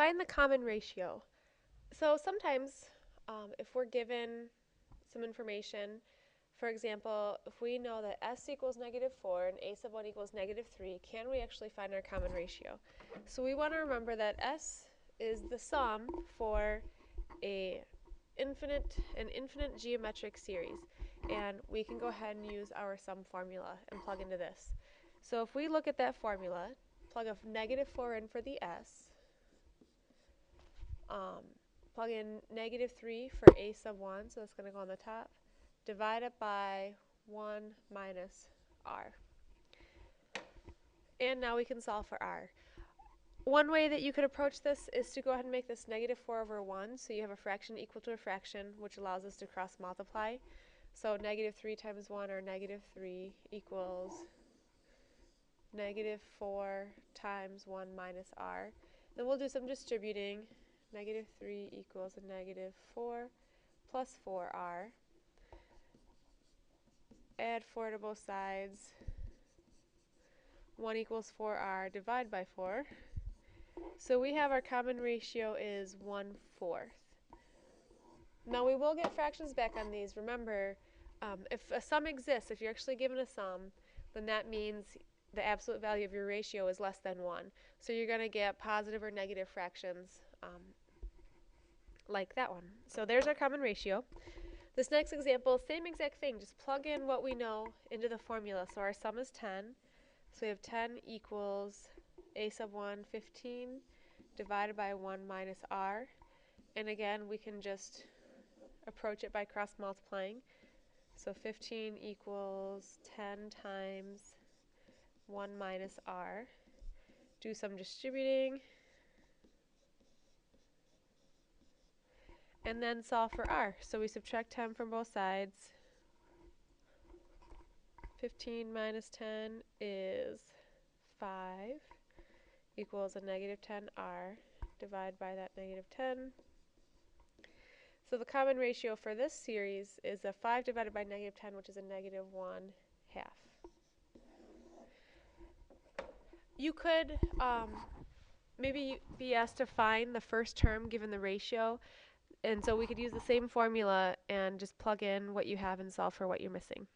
Find the common ratio. So sometimes if we're given some information, for example, if we know that s equals -4 and a sub 1 equals -3, can we actually find our common ratio? So we want to remember that s is the sum for an infinite geometric series. And we can go ahead and use our sum formula and plug into this. So if we look at that formula, plug a -4 in for the s, plug in -3 for a sub 1, so that's going to go on the top, divide it by 1 minus r. And now we can solve for r. One way that you could approach this is to go ahead and make this -4 over 1, so you have a fraction equal to a fraction, which allows us to cross multiply. So -3 times 1, or -3, equals -4 times 1 minus r. Then we'll do some distributing. -3 equals a -4 plus 4r. Add 4 to both sides. 1 equals 4r, divide by 4. So we have our common ratio is 1/4. Now we will get fractions back on these. Remember, if a sum exists, if you're actually given a sum, then that means the absolute value of your ratio is less than 1. So you're going to get positive or negative fractions like that one. So there's our common ratio. This next example, same exact thing. Just plug in what we know into the formula. So our sum is 10. So we have 10 equals a sub 1, 15, divided by 1 minus r. And again, we can just approach it by cross multiplying. So 15 equals 10 times 1 minus r. Do some distributing. And then solve for r. So we subtract 10 from both sides. 15 minus 10 is 5, equals a -10r. Divide by that -10. So the common ratio for this series is a 5 divided by -10, which is a -1/2. You could maybe be asked to find the first term given the ratio, and so we could use the same formula and just plug in what you have and solve for what you're missing.